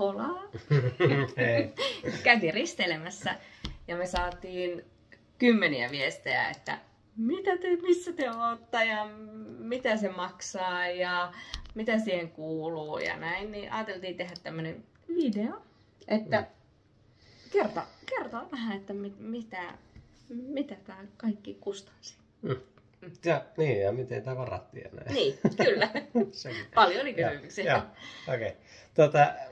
Holaa. Käytiin risteilemässä ja me saatiin kymmeniä viestejä, että missä te ootte ja mitä se maksaa ja mitä siihen kuuluu ja näin. Niin ajateltiin tehdä tämmönen video, että kertoa vähän, että mitä tää kaikki kustansi. Ja, niin, ja miten tämä varattiin ja näin. Niin, kyllä. Paljon oli kysymyksiä. Okei.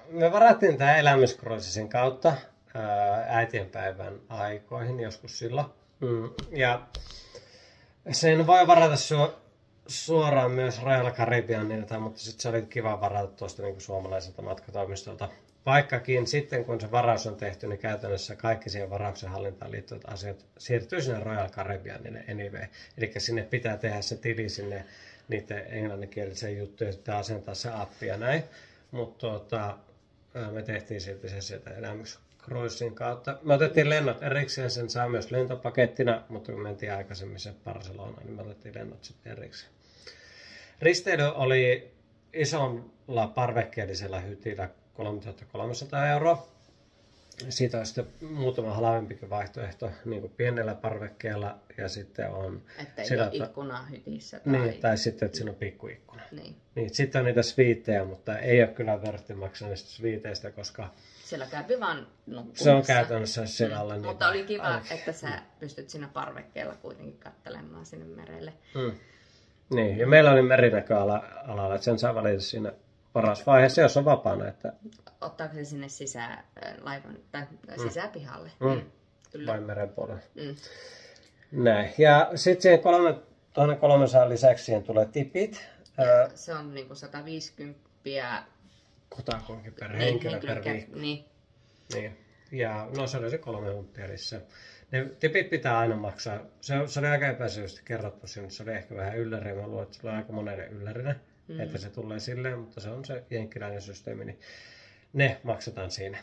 Me varattiin tämä elämyskruisin kautta äitienpäivän aikoihin joskus silloin. Ja sen voi varata suoraan myös Royal Caribbeanilta, mutta sitten se oli kiva varata tuosta niin kuin suomalaiselta matkatoimistolta. Vaikkakin sitten kun se varaus on tehty, niin käytännössä kaikki siihen varauksen hallintaan liittyvät asiat siirtyy sinne Royal Caribbeanille anyway. Eli sinne pitää tehdä se tili sinne niiden englanninkielisen juttuja ja sitten asentaa se appi ja näin. Mutta me tehtiin silti se sieltä elämyskruisin kautta. Me otettiin lennot erikseen, sen saa myös lentopakettina, mutta kun mentiin aikaisemmin se Barcelonaan, niin me otettiin lennot sitten erikseen. Risteily oli isolla parvekkeellisella hytillä 3300 €. Siitä on sitten muutama halvempikin vaihtoehto niin kuin pienellä parvekkeella ja sitten on... Että ei ole ikkunaa hytissä. Niin, tai sitten, että siinä on pikkuikkuna. Niin, sitten on niitä sviittejä, mutta ei ole kyllä vörtti maksaa niistä sviiteistä, koska... Siellä käypi vaan nukkumassa. Se on käytännössä siellä alla. Mutta oli kiva, että sä pystyt siinä parvekkeella kuitenkin katselemaan sinne merelle. Niin, ja meillä oli merinäköalalla, että sen saa valita siinä paras vaiheessa, jos on vapaana. Että... Ottaako se sinne laivan tai sisäpihalle? Kyllä. Vai meren puolelle. Näin. Ja sitten siihen 1300 lisäksi siihen tulee tipit. Se on niinku 150 kutakuinkin per henkilö per viikko. Niin. Ja no se oli se 3 hunttia lisää. Ne tipit pitää aina maksaa. Se oli aika epäselvästi kerrottu sinne. Se oli ehkä vähän ylläri. Mä luulen, että se oli aika monelle yllärinä, että se tulee silleen, mutta se on se jenkkiläinen systeemi. Niin ne maksetaan siinä.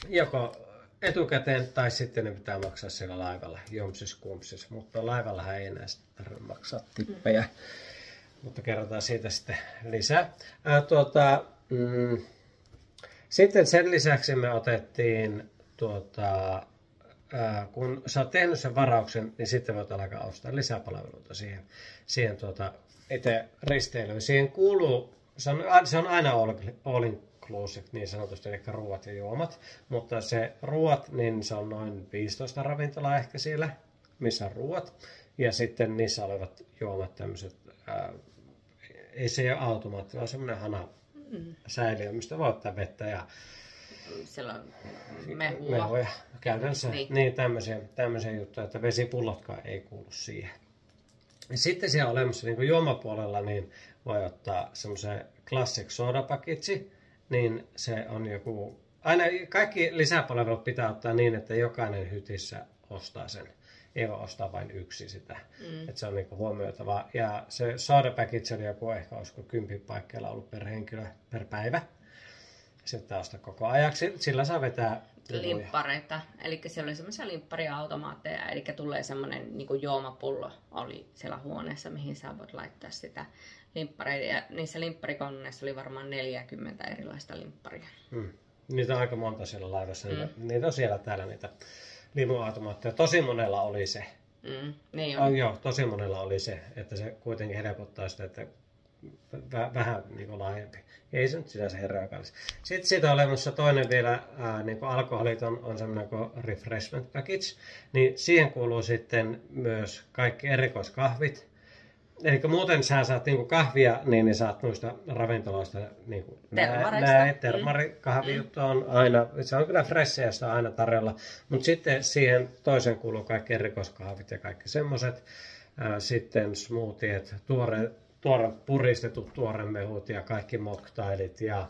Joko etukäteen tai sitten ne pitää maksaa siellä laivalla. Jompsis kumpsis. Mutta laivallahan ei enää tarvitse maksaa tippejä. Mutta kerrotaan siitä sitten lisää. Sitten sen lisäksi me otettiin, kun sä oot tehnyt sen varauksen, niin sitten voit alkaa ostaa lisäpalveluita siihen itse risteilyyn. Siihen kuuluu, se on aina all inclusive niin sanotusti, eli ruuat ja juomat. Mutta se ruuat, niin se on noin 15 ravintolaa ehkä siellä, missä on ruuat. Ja sitten niissä olevat juomat tämmöiset, ei se ole automaatti, vaan semmoinen säiliö, mistä voi ottaa vettä ja siellä on mehua. Käytännössä niin tämmöisiä juttuja, että vesipullotkaan ei kuulu siihen. Ja sitten siellä olemassa niin kuin juomapuolella niin voi ottaa semmoisen classic soda package, niin se on joku, aina kaikki lisäpalvelut pitää ottaa niin, että jokainen hytissä ostaa sen. Ei voi ostaa vain yksi sitä. Että se on niinku huomioitava. Ja se soda package oli joku ehkä olisiko 10 paikkeilla ollut per henkilö per päivä. Sitten ostaa koko ajaksi. Sillä saa vetää limppareita. Eli siellä oli semmoisia limppariautomaatteja. Eli tulee semmoinen niinku juomapullo oli siellä huoneessa, mihin sä voit laittaa sitä limppareita. Ja niissä limpparikonneissa oli varmaan 40 erilaista limpparia. Niitä on aika monta siellä laivassa. Niitä on siellä täällä niitä limuautomaatteja. Tosi monella oli se. Niin on. Joo, tosi monella oli se, että se kuitenkin helpottaa sitä, että vähän niin kuin laajempi. Ei se nyt sinänsä herää kallis. Sitten siitä on olemassa toinen vielä, niin kuin alkoholit on semmoinen kuin refreshment package. Niin siihen kuuluu sitten myös kaikki erikoiskahvit. Eli muuten sä saat niinku kahvia, niin saat noista ravintoloista niinku termarikahvijuttu on aina, se on kyllä freshia ja sitä on aina tarjolla. Mutta sitten siihen toisen kuuluu kaikki erikoiskahvit ja kaikki semmoiset. Sitten smoothiet, tuore puristetut tuoremehut ja kaikki moktailit ja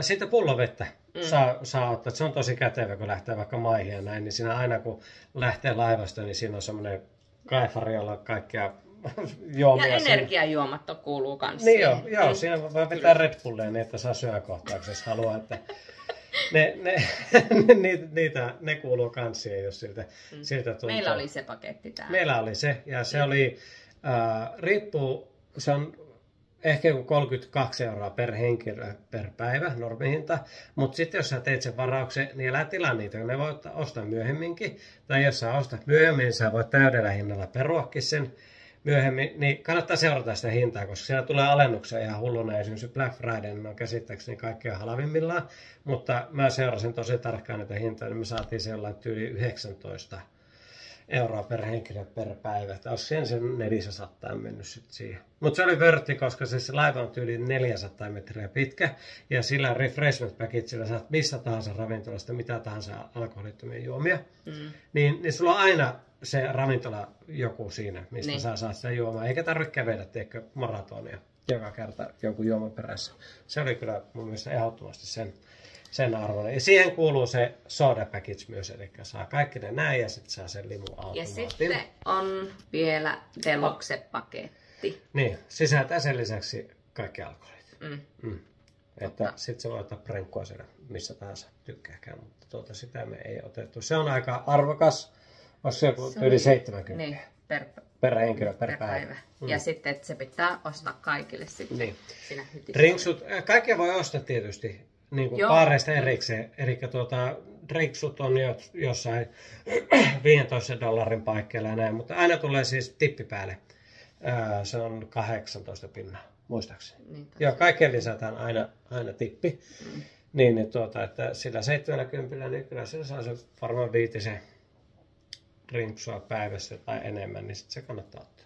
sitten pullovettä. Saa ottaa. Se on tosi kätevä, kun lähtee vaikka maihin ja näin, niin siinä aina kun lähtee laivasta, niin siinä on semmoinen kaifari, jolla on kaikkia juomia. Ja energiajuomat kuuluu kans niin joo, siinä voi vetää Red Bullia niin, että saa syökohtauksia, jos haluaa. Että ne kuuluu kans siihen, jos siltä tuntuu. Meillä oli se paketti täällä. Meillä oli se, ja se oli, riippuu, se on ehkä joku 32 € per henkilö per päivä, normihinta. Mutta sitten jos sä teet sen varauksen, niin älä tilaa niitä, ne voit ostaa myöhemminkin. Tai jos sä ostat myöhemmin, niin sä voit täydellä hinnalla peruakin sen myöhemmin. Niin kannattaa seurata sitä hintaa, koska siellä tulee alennuksia ihan hulluna. Esimerkiksi Black Friday, niin on käsittääkseni kaikkein halvimmillaan. Mutta mä seurasin tosi tarkkaan näitä hintoja, niin me saatiin sellainen tyyli 19 € per henkilö per päivä. Että olisi sen 400 mennyt sitten siihen. Mutta se oli vörtti, koska se laiva on yli 400 metriä pitkä. Ja sillä refreshment packagella saat missä tahansa ravintolasta mitä tahansa alkoholittomia juomia. Niin sulla on aina se ravintola joku siinä, mistä sä saat sitä juomaa. Eikä tarvitse kävellä, teekö maratonia joka kerta jonkun juoman perässä. Se oli kyllä mun mielestä ehdottomasti sen arvoinen. Ja siihen kuuluu se soda package myös, eli saa kaikki ne näin ja sitten saa sen limuautomaatin. Ja sitten on vielä deluxe-paketti. Niin, sisältää sen lisäksi kaikki alkoholit. Että sitten se voi ottaa prenkkua siellä missä tahansa tykkääkään, mutta sitä me ei otettu. Se on aika arvokas, olisi se joku yli 70 niin, per henkilö per päivä. Ja sitten, että se pitää ostaa kaikille sitten siinä hytissä. Drinksut, kaikkia voi ostaa tietysti. Niin kuin baareista erikseen. Eli drinksut on jossain 15 $ paikkeilla ja näin, mutta aina tulee siis tippi päälle. Se on 18 pinnaa, muistaakseni. Niin, joo, kaikkeen lisätään aina tippi. Niin, että sillä 70, niin kyllä sillä saa se varmaan 5 drinksua päivässä tai enemmän, niin sitten se kannattaa ottaa.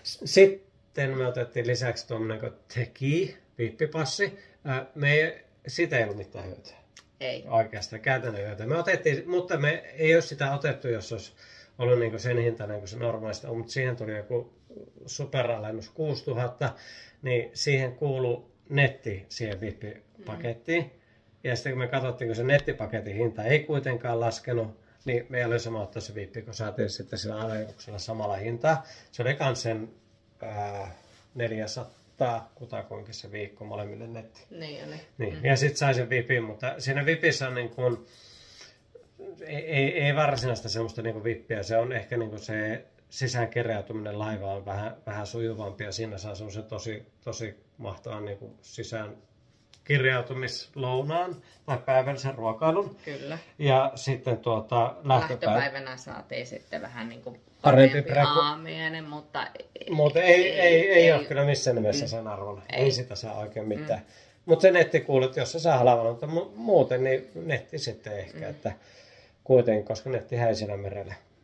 Sitten me otettiin lisäksi tuommoinen kuin teki. Vippipassi. Siitä ei ollut mitään hyötyä. Ei. Oikeastaan käytännön hyötyä. Me otettiin, mutta me ei ole sitä otettu, jos olisi ollut niin sen hintainen kuin se normaalisti on. Mutta siihen tuli joku superalennus 6000, niin siihen kuului netti siihen vippipakettiin. Ja sitten kun me katsottiin, kun se nettipaketin hinta ei kuitenkaan laskenut, niin me oli sama ottaa se vippi, kun saatiin sitten sillä alennuksella samalla hintaa. Se oli kans sen 400 kutakuinkin se viikko molemmille netti. Niin. Ja sitten sai sen vipin, mutta siinä vipissä on niin kuin, ei varsinaista semmoista niin kuin vippiä. Se on ehkä niin kuin se sisäänkirjautuminen laiva on vähän sujuvampi ja siinä saa semmoisen tosi mahtavan niin kuin sisään kirjautumislounaan tai päivällisen ruokailun. Kyllä. Ja sitten lähtöpäivänä saatiin sitten vähän niin kuin parempi aamiainen, mutta ei ole kyllä missään nimessä sen arvon. Ei sitä saa oikein mitään. Mutta se netti kuulut, jos se saa halvalla, mutta muuten niin netti sitten ehkä, että kuitenkin, koska nettihän ei siellä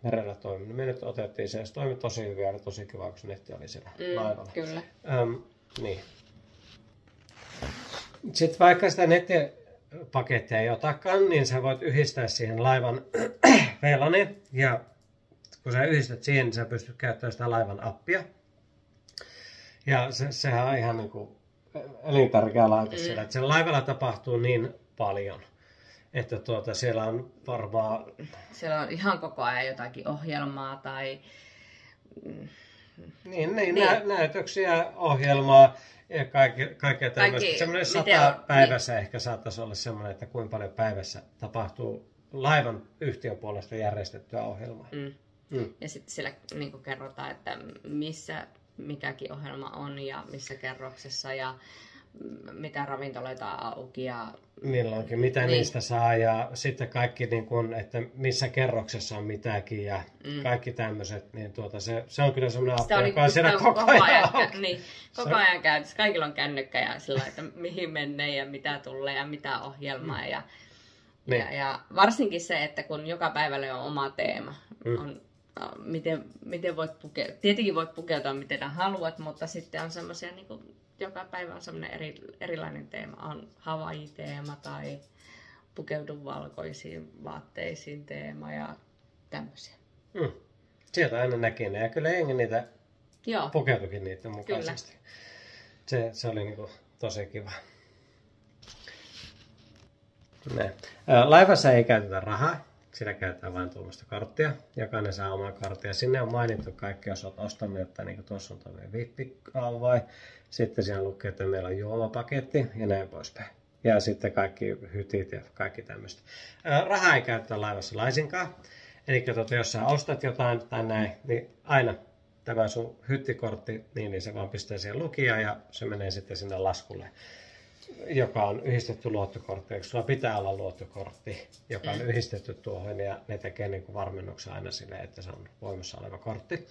merellä toiminut. Me nyt otettiin se toimi tosi hyvin ja oli tosi kiva, kun se netti oli siellä laivalla. Kyllä. Niin. Sitten vaikka sitä nettipakettia ei otakaan, niin sä voit yhdistää siihen laivan VLANin. Ja kun sä yhdistät siihen, niin sä pystyt käyttämään sitä laivan appia. Ja sehän on ihan niin kuin elintärkeä laite siellä. Että siellä laivalla tapahtuu niin paljon, että siellä on varmaan... Siellä on ihan koko ajan jotakin ohjelmaa tai... Niin. Näytöksiä, ohjelmaa ja kaikkea tämmöistä. Semmoinen 100 päivässä ehkä saattaisi olla semmoinen, että kuinka paljon päivässä tapahtuu laivan yhtiön puolesta järjestettyä ohjelmaa. Ja sitten siellä niin kerrotaan, että missä mikäkin ohjelma on ja missä kerroksessa ja mitä ravintoloita on auki ja milloinkin, mitä niistä saa ja sitten kaikki, niin kun, että missä kerroksessa on mitäkin ja kaikki tämmöiset, niin se on kyllä semmoinen appi, joka on siellä koko ajan niin, koko ajan käytössä. Kaikilla on kännykkä ja sillä että mihin menee ja mitä tulee ja mitä ohjelmaa ja varsinkin se, että kun joka päivälle on oma teema, on miten voit tietenkin voit pukeutua miten haluat, mutta sitten on semmoisia niin kuin joka päivä on semmoinen erilainen teema. On Hawaii-teema tai pukeudu valkoisiin vaatteisiin teema ja tämmöisiä. Sieltä aina näki ne ja kyllä jengi niitä pukeutukin niiden mukaisesti. Se oli niinku tosi kiva. Laivassa ei käytetä rahaa. Siinä käytetään vain tuommoista karttia. Jokainen saa oman karttia. Sinne on mainittu kaikki, jos olet ostanut jotain, niin kuin tuossa on tuollainen vippikaavai. Sitten siellä lukee, että meillä on juomapaketti ja näin poispäin. Ja sitten kaikki hytit ja kaikki tämmöistä. Rahaa ei käytetä laivassa laisinkaan. Eli jos sä ostat jotain tai näin, niin aina tämä sun hyttikortti, niin se vaan pistää siihen lukijaan ja se menee sitten sinne laskulle, joka on yhdistetty luottokortti. Eikö sulla pitää olla luottokortti, joka on yhdistetty tuohon ja ne tekee niin kuin varmennuksen aina sille, että se on voimassa oleva kortti.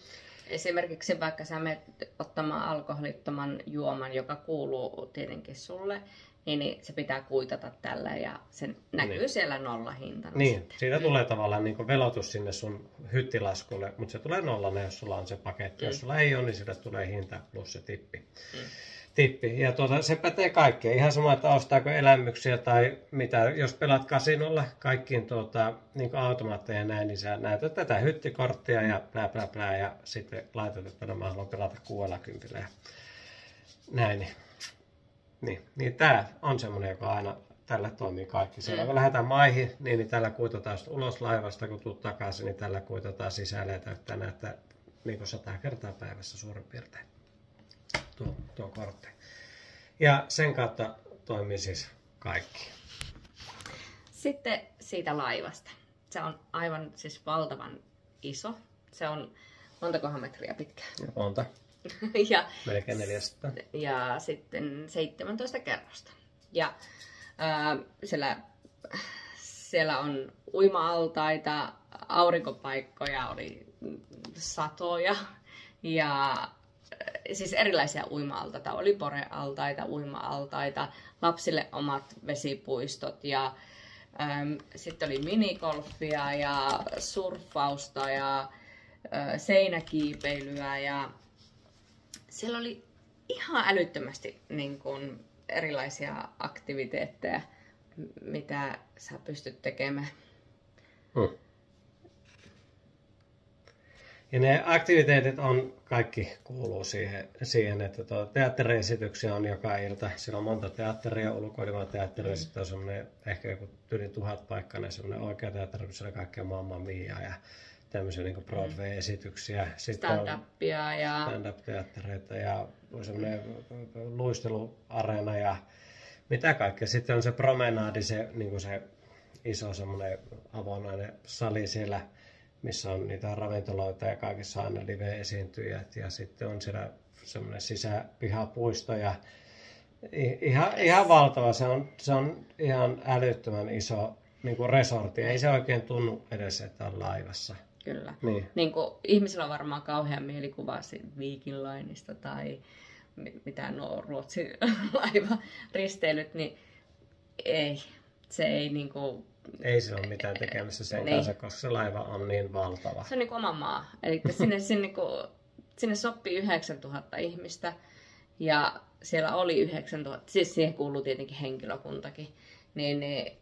Esimerkiksi vaikka sä menet ottamaan alkoholittoman juoman, joka kuuluu tietenkin sulle, niin se pitää kuitata tällä ja se näkyy siellä nollahintana. Niin, siitä tulee tavallaan niin kuin velotus sinne sun hyttilaskulle, mutta se tulee nollana, jos sulla on se paketti. Jos sulla ei ole, niin sille tulee hinta plus se tippi. Ja se pätee kaikkeen. Ihan sama, että ostaako elämyksiä tai mitä. Jos pelaat kasinolla kaikkiin niin automaatteja ja näin, niin sä näytät tätä hyttikorttia ja plää ja sitten laitat, että mä haluan pelata 60 ja näin. Niin tämä on semmoinen, joka aina tällä toimii kaikki. Siellä kun lähdetään maihin, niin tällä kuitataan ulos laivasta, kun tuut takaisin, niin tällä kuitataan sisälle ja täyttää näyttää niin 100 kertaa päivässä suurin piirtein tuo kortti. Ja sen kautta toimii siis kaikki. Sitten siitä laivasta. Se on aivan siis valtavan iso. Se on montakohan metriä pitkä. Monta. Ja melkein 400. Ja sitten 17 kerrosta. Ja siellä on uima-altaita, aurinkopaikkoja oli satoja. Ja siis erilaisia uima-altaita. Oli porealtaita, uima-altaita, lapsille omat vesipuistot ja sitten oli minigolfia ja surffausta ja seinäkiipeilyä ja siellä oli ihan älyttömästi niin kuin erilaisia aktiviteetteja, mitä sä pystyt tekemään. Ja ne aktiviteetit on kaikki kuuluu siihen että teatteriesityksiä on joka ilta. Siellä on monta teatteria, ulkoilevaa teatteria, sitten on semmoinen ehkä joku yli 1000 paikkainen semmoinen oikea teatteri, missä on kaikkea Mamma Mia ja tämmöisiä niin kuin Broadway-esityksiä. Stand-upia ja stand-up-teattereita ja semmoinen luisteluareena ja mitä kaikkea. Sitten on se promenaadi, se, niin kuin se iso semmoinen avonainen sali siellä, missä on niitä ravintoloita ja kaikissa aina live-esiintyjät. Ja sitten on siellä semmoinen sisäpihapuisto ja ihan valtava. Se on ihan älyttömän iso niin kuin resortti. Ei se oikein tunnu edes, että on laivassa. Kyllä. Niin kuin ihmisillä on varmaan kauhean mielikuva Viking Lineista tai mitä nuo Ruotsin laivaristeilyt, niin ei. Se ei niinku ei sillä ole mitään tekemistä sen kanssa, koska se laiva on niin valtava. Se on niin kuin oma maa. Eli sinne sopii 9000 ihmistä ja siellä oli 9000, siis siihen kuuluu tietenkin henkilökuntakin, niin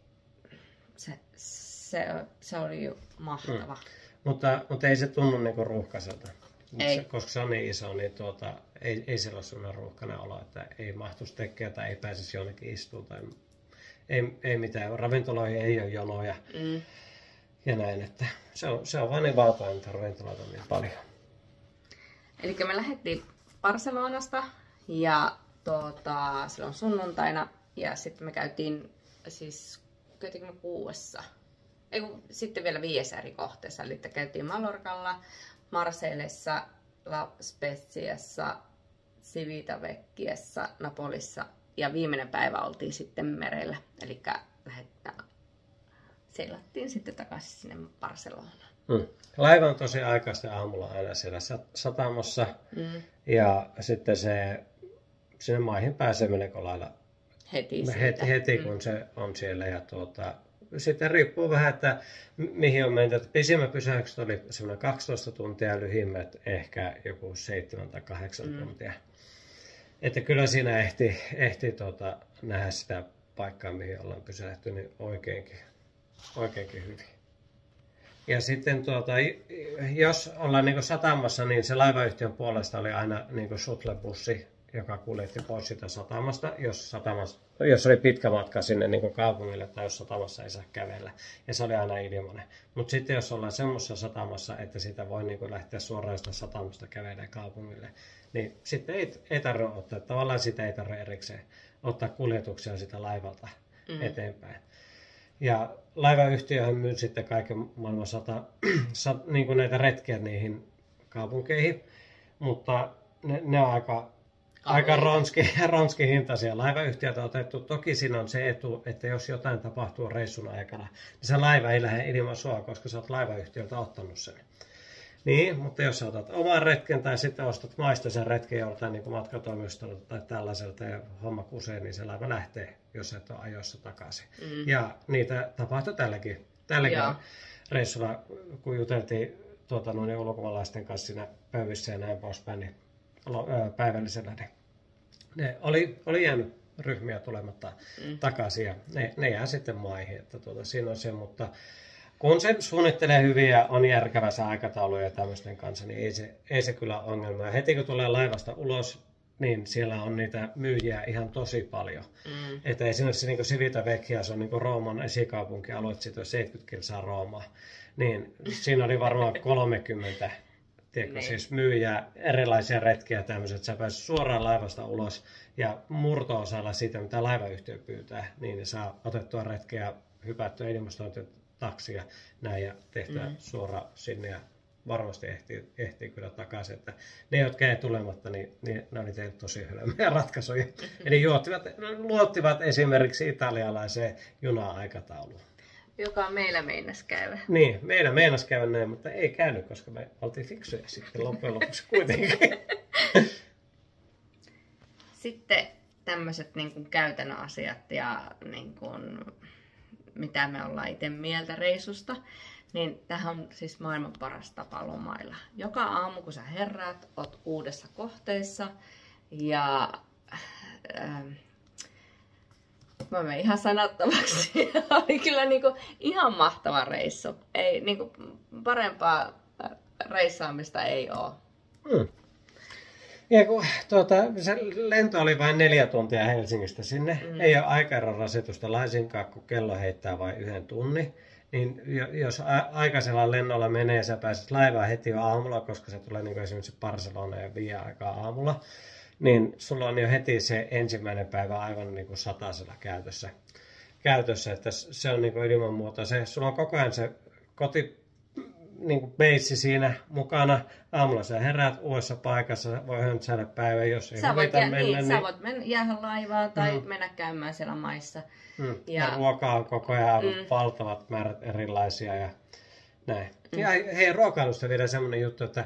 se oli mahtava. Mutta ei se tunnu niinku ruuhkaiselta. Koska se on niin iso, niin ei siellä ole sellainen ruuhkainen olo, että ei mahtuisi tekemään tai ei pääsisi jonnekin istumaan. Tai ei mitään. Ravintoloihin ei ole jonoja ja näin. Että se on vain niin valtava, että ravintoloita on niin paljon. Eli me lähdettiin Barcelonasta ja silloin sunnuntaina ja sitten me käytiin me 6. Sitten vielä 5 eri kohteessa. Eli käytiin Mallorcalla, Marseillessa, La Speziassa, Civitavecchiassa, Napolissa ja viimeinen päivä oltiin sitten merellä. Eli seilattiin sitten takaisin sinne Barcelonaan. Laiva on tosi aikaista aamulla aina siellä satamassa ja sitten sinne maihin pääsee melko lailla heti kun se on siellä ja sitten riippuu vähän, että mihin on menty. Pisimmät pysäykset oli semmoinen 12 tuntia ja lyhimmät ehkä joku 7 tai 8 tuntia. Että kyllä siinä ehti nähdä sitä paikkaa, mihin ollaan pysähty, niin oikeinkin hyvin. Ja sitten jos ollaan niin satamassa, niin se laivayhtiön puolesta oli aina niin shuttlebussi, joka kuljetti pois sitä satamasta, jos oli pitkä matka sinne niin kaupungille tai jos satamassa ei saa kävellä. Ja se oli aina ilmainen. Mutta sitten jos ollaan semmoisessa satamassa, että siitä voi niin lähteä suoraan sitä satamasta kävelemään kaupungille, niin sitten ei tarvitse ottaa. Tavallaan sitä ei tarvitse erikseen ottaa kuljetuksia sitä laivalta eteenpäin. Ja laivayhtiöhän myy sitten kaiken maailman niin näitä retkiä niihin kaupunkeihin. mutta ne on aika ronski hintaisia. Laivayhtiöt on otettu. Toki siinä on se etu, että jos jotain tapahtuu reissun aikana, niin se laiva ei lähde ilman sua, koska sä oot laivayhtiöltä ottanut sen. Niin, mutta jos sä otat oman retken tai sitten ostat maistoisen retken joltain niin matkatoimistolta tai tällaiselta ja homma kusee, niin se laiva lähtee, jos et ole ajoissa takaisin. Ja niitä tapahtui tälläkin reissulla, kun juteltiin ulkomaalaisten kanssa siinä pöyvissä ja näin poispäin, niin päivällisellä, niin ne oli jäänyt ryhmiä tulematta takaisin ja ne jää sitten maihin. Että siinä on se, mutta kun se suunnittelee hyvin ja on järkevä se aikataulu ja tämmöisten kanssa, niin ei se kyllä ole ongelma. Ja heti kun tulee laivasta ulos, niin siellä on niitä myyjiä ihan tosi paljon. Että esimerkiksi niin Civita Vecchia, se on niin Rooman esikaupunki, aloit siitä 70 kilsaa Roomaa. Niin siinä oli varmaan 30 siis myyjää, erilaisia retkiä tämmöiset, että sä pääset suoraan laivasta ulos ja murto-osalla siitä, mitä laivayhtiö pyytää, niin ne saa otettua retkeä, hypättyä ilmastointitaksia näin ja tehtyä suoraan sinne ja varmasti ehtii kyllä takaisin. Että ne, jotka ei tulematta, niin ne oli tehnyt tosi hölmöjä ratkaisuja. Eli luottivat esimerkiksi italialaiseen juna-aikatauluun. Joka meillä meinasi käydä. Niin, meillä meinasi käydä näin, mutta ei käynyt, koska me oltiin fiksuja sitten loppujen lopuksi kuitenkin. Sitten tämmöiset niin kuin käytännön asiat ja niin kuin, mitä me ollaan itse mieltä reissusta, niin tämähän on siis maailman paras tapa lomailla. Joka aamu, kun sä herraat, oot uudessa kohteessa ja mä menen ihan sanattomaksi. Oli kyllä niinku ihan mahtava reissu. Ei, niinku, parempaa reissaamista ei ole. Ja kun se lento oli vain 4 tuntia Helsingistä sinne, ei ole aikaeron rasitusta laisinkaan, kun kello heittää vain 1 tunnin. Niin jos aikaisella lennolla menee, sä pääset laivaan heti jo aamulla, koska se tulee niin esimerkiksi Barcelona ja 5 aikaa aamulla, niin sulla on jo heti se ensimmäinen päivä aivan niin kuin satasella käytössä, että se on niin kuin ilman muuta. Sulla on koko ajan se niin kuin beissi siinä mukana. Aamulla sä heräät uudessa paikassa, voi höntsäillä päivän, jos ei huvita mennä. Sä voit jäädä laivaan tai mennä käymään siellä maissa. Ja ruokaa on koko ajan valtavat määrät erilaisia ja näin. Ja hei, ruokailusta vielä semmoinen juttu, että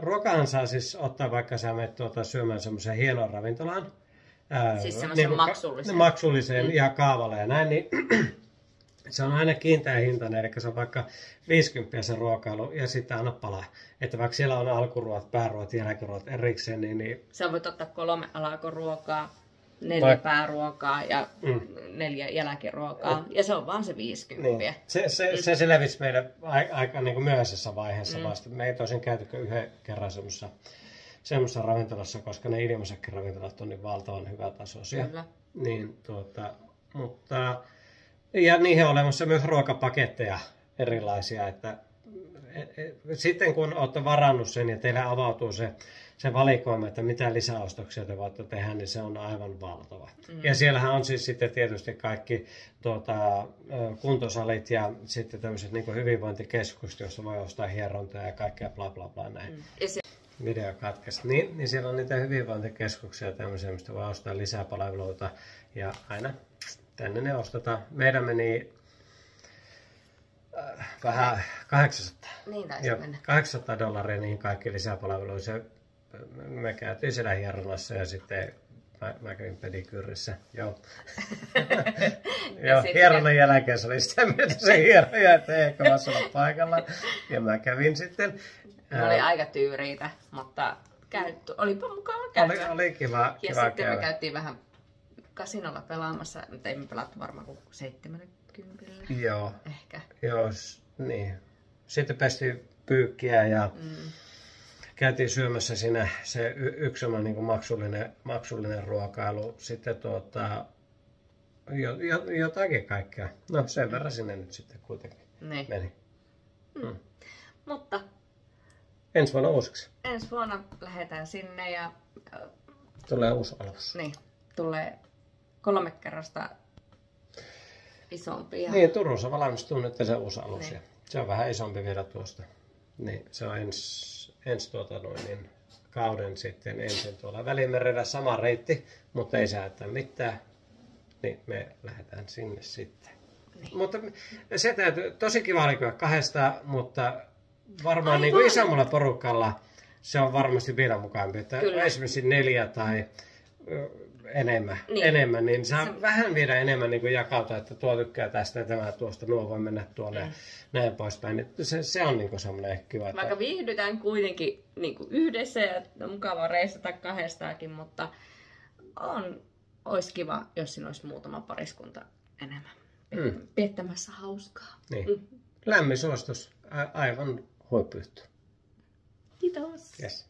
ruokahan saa siis ottaa, vaikka sä menet syömään semmoiseen hienoon ravintolaan. Siis semmoisen niin maksulliseen ja kaavalle ja näin, niin se on aina kiinteä hintainen, eli se on vaikka 50 se ruokailu ja sitten anna palaa. Että vaikka siellä on alkuruot, pääruot, jälkiruot erikseen, niin sä voit ottaa 3 alakoruokaa, 4 pääruokaa ja 4 jälkiruokaa. Ja se on vaan se 50. Niin. Se levisi meidän aika niin kuin myöhäisessä vaiheessa vasta. Me ei tosin käytykö yhden kerran semmoisessa ravintolassa, koska ne ilmaisetkin ravintolat on niin valtavan hyvätasoisia. Kyllä. Niin, mutta ja niihin on olemassa myös ruokapaketteja erilaisia, että sitten kun olette varannut sen ja teillä avautuu se valikoima, että mitä lisäostoksia te voitte tehdä, niin se on aivan valtava. Ja siellähän on siis sitten tietysti kaikki kuntosalit ja sitten tämmöiset niin kuin hyvinvointikeskukset, joissa voi ostaa hierontaa ja kaikkea bla bla bla näin. Video katkesi. Niin siellä on niitä hyvinvointikeskuksia ja tämmöisiä, mistä voi ostaa lisää palveluita ja aina tänne ne ostetaan. Meidän meni vähän 800. Niin taisi mennä. $800 niihin kaikki lisäpalveluihin. Me käytiin siellä hieronnassa ja sitten mä kävin pedikyyrissä. Joo. Joo, hieronnan jälkeen se oli sitä mieltä se hieroja, että ei ehkä olla paikalla. Ja mä kävin sitten. Ne oli aika tyyriitä, mutta olipa mukava käydä. Oli kiva ja sitten käydä. Me käytiin vähän kasinolla pelaamassa, mutta ei me pelattu varmaan kuin 70. Joo. Ehkä. Joo, niin. Sitten pestiin pyykkiä ja käytiin syömässä siinä se yksi niin kuin maksullinen ruokailu. Sitten jotakin kaikkea. No sen verran sinne nyt sitten kuitenkin meni. Mutta ensi vuonna uusiksi. Ensi vuonna lähdetään sinne ja tulee uusi alus. Niin, tulee 3 kerrosta isompi. Niin, Turussa valmistuu nyt se uusi alus. Niin. Se on vähän isompi vielä tuosta. Niin, se on ensi kauden sitten ensin tuolla Välimerellä, sama reitti, mutta ei se mitään. Niin me lähdetään sinne sitten. Niin. Mutta se täytyy, tosi kiva oli kyllä kahdesta, mutta varmaan niin kuin isommalla porukalla se on varmasti vielä mukavampi. Että esimerkiksi 4 tai enemmän, niin saa vähän vielä enemmän niin kuin jakautua, että tuo tykkää tästä ja tämä tuosta, nuo voi mennä tuonne näin poispäin. Se on niin kuin semmoinen kiva. Että... Vaikka viihdytään kuitenkin niin kuin yhdessä ja mukava reissata kahdestaakin, mutta olisi kiva, jos siinä olisi muutama pariskunta enemmän viettämässä hauskaa. Niin. Lämmin suostus. Aivan huippuyhty. Kiitos. Yes.